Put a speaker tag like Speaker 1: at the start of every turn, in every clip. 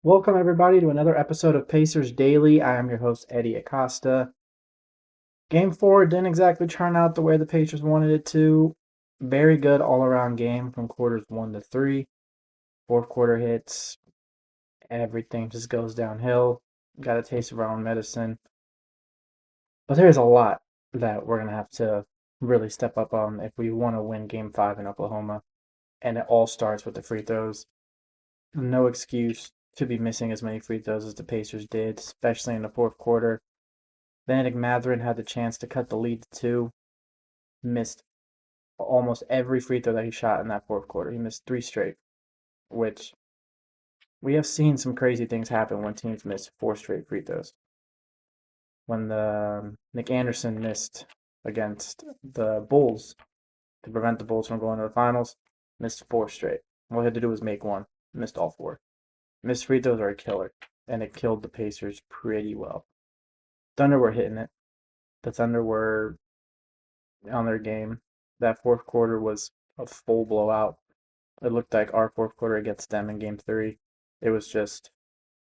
Speaker 1: Welcome, everybody, to another episode of Pacers Daily. I am your host, Hery Acosta. Game 4 didn't exactly turn out the way the Pacers wanted it to. Very good all around game from quarters 1 to 3. Fourth quarter hits, everything just goes downhill. Got a taste of our own medicine. But there's a lot that we're going to have to really step up on if we want to win Game 5 in Oklahoma. And it all starts with the free throws. No excuse to be missing as many free throws as the Pacers did, especially in the fourth quarter. Bennedict Mathurin had the chance to cut the lead to two, missed almost every free throw that he shot in that fourth quarter. He missed three straight, which we have seen some crazy things happen when teams miss four straight free throws. When the Nick Anderson missed against the Bulls to prevent the Bulls from going to the finals, missed four straight. All he had to do was make one, missed all four. Missed free throws are a killer, and it killed the Pacers pretty well. Thunder were hitting it. The Thunder were on their game. That fourth quarter was a full blowout. It looked like our fourth quarter against them in game three. It was just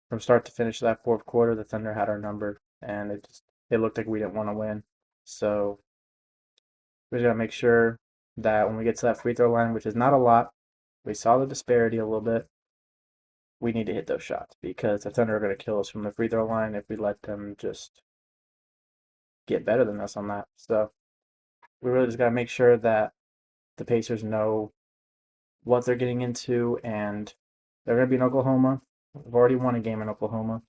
Speaker 1: from start to finish that fourth quarter, the Thunder had our number, and it looked like we didn't want to win. So we just gotta make sure that when we get to that free throw line, which is not a lot, we saw the disparity a little bit. We need to hit those shots because the Thunder are going to kill us from the free throw line if we let them just get better than us on that. So we really just got to make sure that the Pacers know what they're getting into, and they're going to be in Oklahoma. We've already won a game in Oklahoma.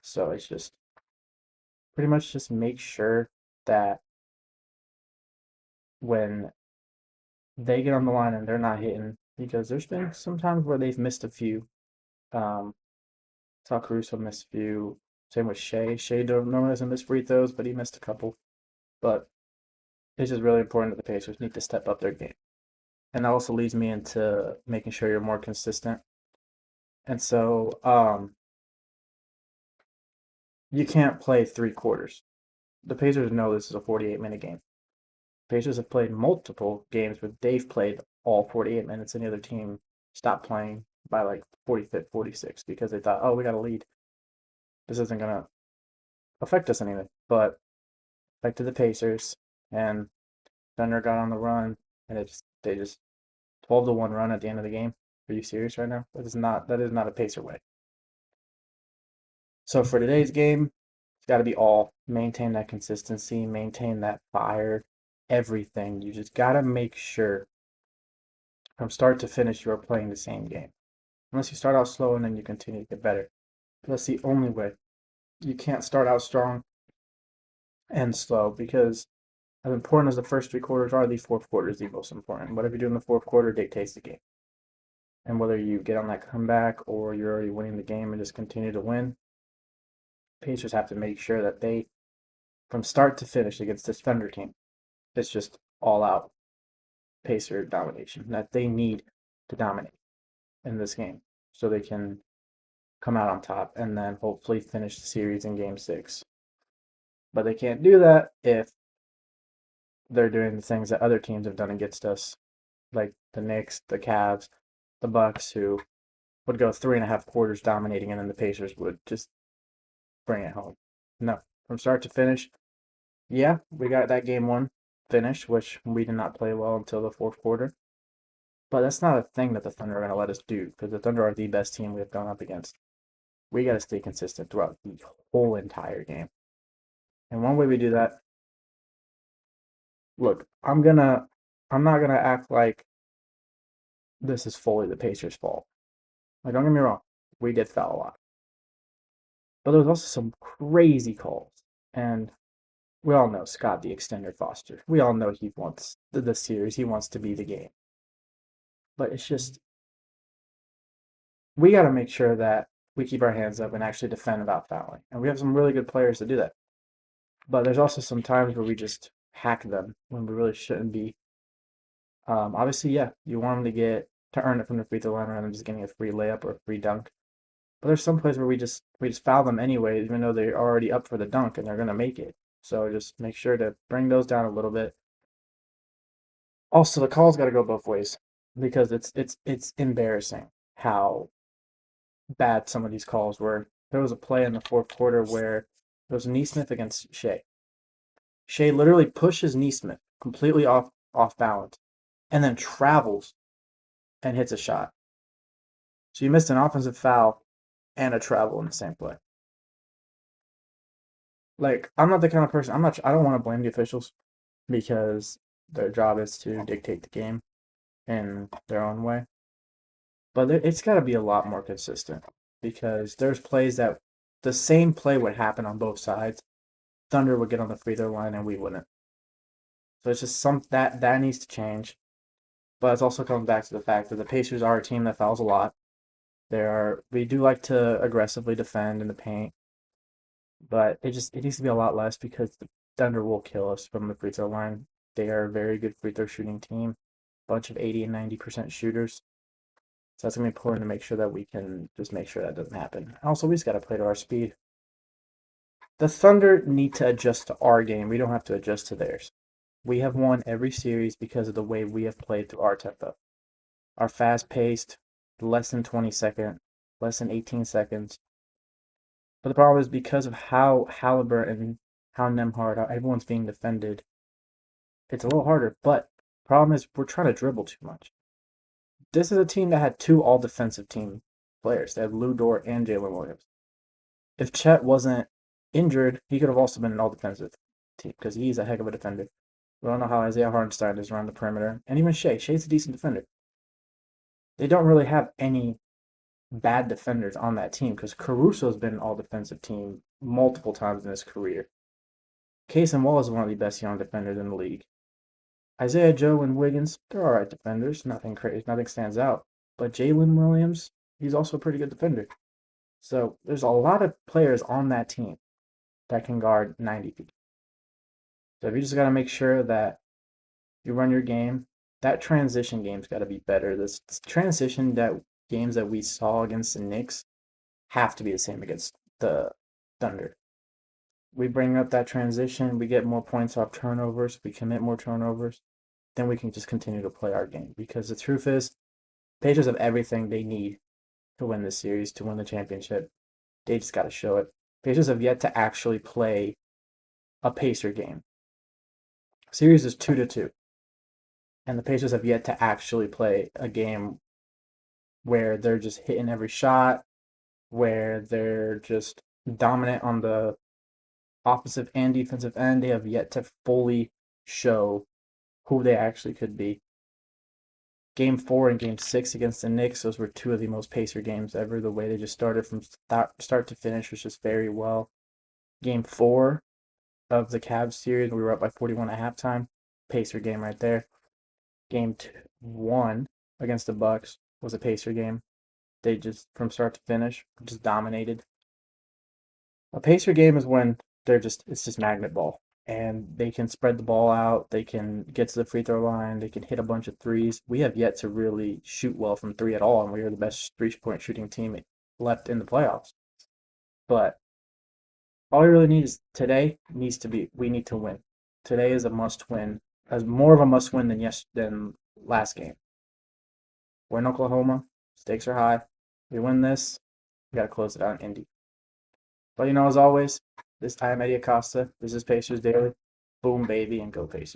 Speaker 1: So it's just pretty much just make sure that when they get on the line and they're not hitting, because there's been some times where they've missed a few. Saw Caruso missed a few. Same with Shea. Shea normally doesn't miss free throws, but he missed a couple. But it's just really important that the Pacers need to step up their game. And that also leads me into making sure you're more consistent. And so you can't play three quarters. The Pacers know this is a 48-minute game. Pacers have played multiple games where they've played all 48 minutes and the other team stopped playing by like 45th, 46 because they thought, oh, we got a lead. This isn't going to affect us anyway. But affected the Pacers, and Thunder got on the run, and they just 12-1 run at the end of the game. Are you serious right now? That is not a Pacer way. So for today's game, it's got to be all maintain that consistency, maintain that fire, everything. You just got to make sure from start to finish you are playing the same game. Unless you start out slow and then you continue to get better. That's the only way. You can't start out strong and slow because as important as the first three quarters are, the fourth quarter is the most important. Whatever you do in the fourth quarter dictates the game. And whether you get on that comeback or you're already winning the game and just continue to win, Pacers have to make sure that they, from start to finish against this Thunder team, it's just all out Pacer domination that they need to dominate in this game so they can come out on top and then hopefully finish the series in game six. But they can't do that if they're doing the things that other teams have done against us, like the Knicks, the Cavs, the Bucks, who would go 3.5 quarters dominating, and then the Pacers would just bring it home. No, from start to finish, yeah, we got that game one finish, which we did not play well until the fourth quarter. But that's not a thing that the Thunder are going to let us do, because the Thunder are the best team we have gone up against. We got to stay consistent throughout the whole entire game. And one way we do that, look, I'm not gonna act like this is fully the Pacers' fault. Like, don't get me wrong, we did foul a lot. But there was also some crazy calls. And we all know Scott the Extender Foster. We all know he wants the series. He wants to be the game. But it's just, we got to make sure that we keep our hands up and actually defend without fouling. And we have some really good players to do that. But there's also some times where we just hack them when we really shouldn't be. Obviously, yeah, you want them to earn it from the free throw line rather than just getting a free layup or a free dunk. But there's some plays where we just foul them anyway, even though they're already up for the dunk and they're gonna make it. So just make sure to bring those down a little bit. Also, the call's got to go both ways because it's embarrassing how bad some of these calls were. There was a play in the fourth quarter where it was Neesmith against Shea. Shea literally pushes Neesmith completely off balance and then travels and hits a shot. So you missed an offensive foul and a travel in the same play. Like, I'm not the kind of person, I don't want to blame the officials because their job is to dictate the game in their own way. But it's got to be a lot more consistent because there's plays that the same play would happen on both sides. Thunder would get on the free throw line and we wouldn't. So it's just that needs to change. But it also comes back to the fact that the Pacers are a team that fouls a lot. We do like to aggressively defend in the paint, but it needs to be a lot less because the Thunder will kill us from the free throw line. They are a very good free throw shooting team, bunch of 80 and 90% shooters. So that's gonna be important to make sure that we can just make sure that doesn't happen. Also, we just gotta play to our speed. The Thunder need to adjust to our game. We don't have to adjust to theirs. We have won every series because of the way we have played through our tempo. Our fast paced, less than 20 second, less than 18 seconds. But the problem is because of how Halliburton, how Nemhard, how everyone's being defended, it's a little harder. But the problem is we're trying to dribble too much. This is a team that had two all defensive team players. They had Lou Dort and Jalen Williams. If Chet wasn't injured, he could have also been an all defensive team because he's a heck of a defender. We don't know how Isaiah Hartenstein is around the perimeter. And even Shea. Shea's a decent defender. They don't really have any bad defenders on that team because Caruso's been an all defensive team multiple times in his career. Case and Wall is one of the best young defenders in the league. Isaiah Joe and Wiggins, they're all right defenders. Nothing crazy, nothing stands out. But Jalen Williams, he's also a pretty good defender. So there's a lot of players on that team that can guard 90 feet. So if you just got to make sure that you run your game, that transition game's got to be better. This transition that games that we saw against the Knicks have to be the same against the Thunder. We bring up that transition, we get more points off turnovers, we commit more turnovers, then we can just continue to play our game. Because the truth is, Pacers have everything they need to win this series, to win the championship. They just got to show it. Pacers have yet to actually play a Pacer game. Series is 2-2. And the Pacers have yet to actually play a game where they're just hitting every shot, where they're just dominant on the offensive and defensive end. They have yet to fully show who they actually could be. Game 4 and Game 6 against the Knicks, those were two of the most Pacer games ever. The way they just started from start to finish was just very well. Game 4 of the Cavs series, we were up by 41 at halftime. Pacer game right there. Game 1 against the Bucks was a Pacer game. They just, from start to finish, just dominated. A Pacer game is when it's just magnet ball. And they can spread the ball out. They can get to the free throw line. They can hit a bunch of threes. We have yet to really shoot well from three at all, and we are the best three-point shooting team left in the playoffs. But all we really need is we need to win. Today is a must win, as more of a must win than last game. We're in Oklahoma. Stakes are high. We win this. We got to close it out in Indy. But as always, I am Hery Acosta. This is Pacers Daily. Boom, baby, and go Pacers.